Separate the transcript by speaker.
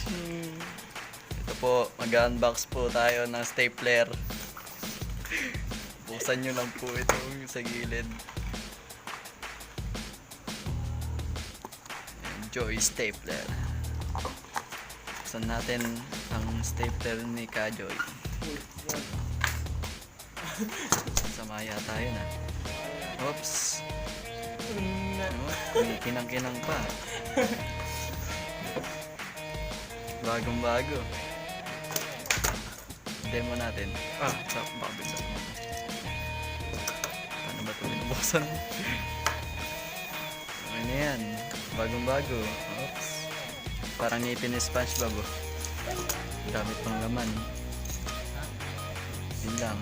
Speaker 1: Ito po, mag-unbox po tayo ng stapler. Buksan nyo lang po itong sa gilid. Enjoy stapler. Buksan natin ang stapler ni Kajoy. Samaya tayo na. Oops. Kinang-kinang pa. Bagong bago. Demo natin. Bakit mo? Paano ba ito binubuksan? Okay na yan. Bagong bago. Oops. Parang ngipin ni SpongeBob. Dami pang laman. Yun lang.